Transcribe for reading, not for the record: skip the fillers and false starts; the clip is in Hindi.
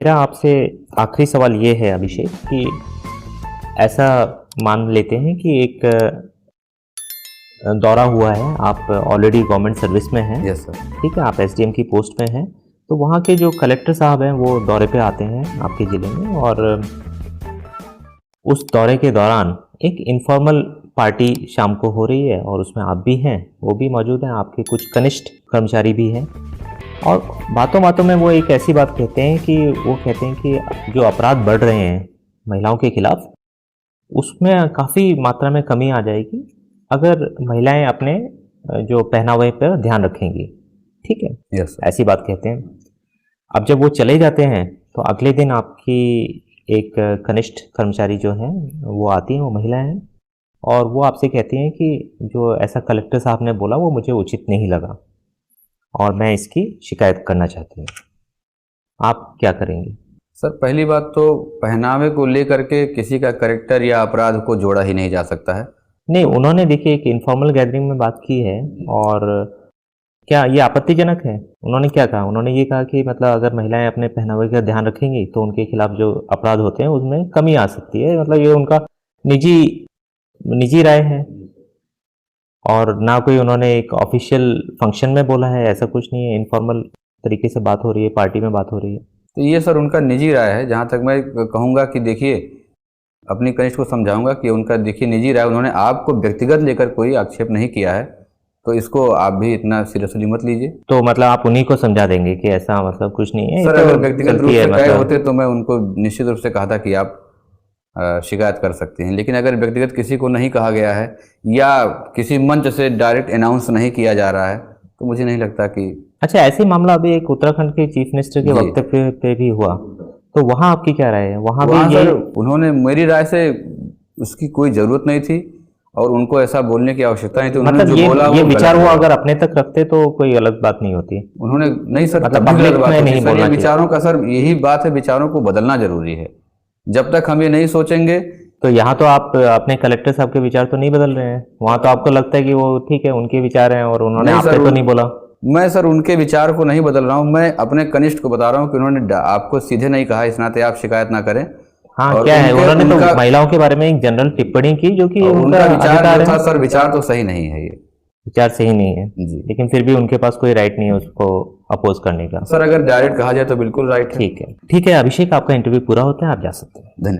मेरा आपसे आखिरी सवाल ये है अभिषेक कि ऐसा मान लेते हैं कि एक दौरा हुआ है, आप ऑलरेडी गवर्नमेंट सर्विस में हैं, यस सर। ठीक है, आप एसडीएम की पोस्ट पे हैं, तो वहाँ के जो कलेक्टर साहब हैं वो दौरे पे आते हैं आपके ज़िले में और उस दौरे के दौरान एक इनफॉर्मल पार्टी शाम को हो रही है और उसमें आप भी हैं, वो भी मौजूद हैं, आपके कुछ कनिष्ठ कर्मचारी भी हैं और बातों-बातों में वो एक ऐसी बात कहते हैं कि वो कहते हैं कि जो अपराध बढ़ रहे हैं महिलाओं के खिलाफ, उसमें काफ़ी मात्रा में कमी आ जाएगी अगर महिलाएं अपने जो पहनावे पर ध्यान रखेंगी, ठीक है? Yes sir. ऐसी बात कहते हैं। अब जब वो चले जाते हैं तो अगले दिन आपकी एक कनिष्ठ कर्मचारी जो हैं वो आती हैं, वो महिला हैं और वो आपसे कहती हैं कि जो ऐसा कलेक्टर साहब ने बोला वो मुझे उचित नहीं लगा और मैं इसकी शिकायत करना चाहती हूँ। आप क्या करेंगे? सर पहली बात तो पहनावे को लेकर के किसी का कैरेक्टर या अपराध को जोड़ा ही नहीं जा सकता है। नहीं, उन्होंने देखिए एक इनफॉर्मल गैदरिंग में बात की है और क्या ये आपत्तिजनक है? उन्होंने क्या कहा? उन्होंने ये कहा कि मतलब अगर महिलाएं अपने पहनावे का ध्यान रखेंगी तो उनके खिलाफ जो अपराध होते हैं उसमें कमी आ सकती है। मतलब ये उनका निजी निजी राय है और ना कोई उन्होंने एक ऑफिशियल फंक्शन में बोला है, ऐसा कुछ नहीं है, इनफॉर्मल तरीके से बात हो रही है, पार्टी में बात हो रही है। तो ये सर उनका निजी राय है। जहाँ तक मैं कहूँगा कि देखिए, अपनी कनिष्ठ को समझाऊंगा कि उनका देखिए निजी राय, उन्होंने आपको व्यक्तिगत लेकर कोई आक्षेप नहीं किया है, तो इसको आप भी इतना सीरियसली मत लीजिए। तो मतलब आप उन्हीं को समझा देंगे कि ऐसा मतलब कुछ नहीं है? सर तो अगर व्यक्तिगत रूप चलती है से तय मतलब होते तो मैं उनको निश्चित रूप से कहा था कि आप शिकायत कर सकते हैं, लेकिन अगर व्यक्तिगत किसी को नहीं कहा गया है या किसी मंच से डायरेक्ट अनाउंस नहीं किया जा रहा है तो मुझे नहीं लगता कि। अच्छा, ऐसे मामला अभी एक उत्तराखंड के चीफ मिनिस्टर के जी। वक्तव्य पे भी हुआ, तो वहाँ आपकी क्या राय है? वहाँ वहाँ भी सर ये उन्होंने मेरी राय से उसकी कोई ज़रूरत नहीं थी और उनको ऐसा बोलने की आवश्यकता नहीं थी। उन्होंने मतलब जो बोला ये वो विचार गलत वो है। अगर अपने तक रखते तो कोई गलत बात नहीं होती। उन्होंने नहीं सर, मतलब तब भी पब्लिक गलत बात में होती नहीं सर। ये बोलना चाहिए। विचारों का सर यही बात है, विचारों को बदलना जरूरी है। जब तक हम ये नहीं सोचेंगे। तो यहाँ तो आप अपने कलेक्टर साहब के विचार तो नहीं बदल रहे हैं, वहाँ तो आपको लगता है कि वो ठीक है, उनके विचार हैं और उन्होंने नहीं आप सर, पे तो नहीं बोला। मैं सर उनके विचार को नहीं बदल रहा हूँ, मैं अपने कनिष्ठ को बता रहा हूँ कि उन्होंने आपको सीधे नहीं कहा, इस नाते आप शिकायत ना करें। हाँ, और क्या है, उन्होंने तो उनका महिलाओं के बारे में एक जनरल टिप्पणी की जो कि उनका विचार अधिकार जो था है। सर, विचार तो सही नहीं है ये। विचार सही नहीं है, जी लेकिन फिर भी उनके पास कोई राइट नहीं है उसको अपोज करने का। सर, अगर डायरेक्ट कहा जाए तो बिल्कुल राइट है। ठीक है, ठीक है अभिषेक, आपका इंटरव्यू पूरा होता है, आप जा सकते हैं। धन्यवाद।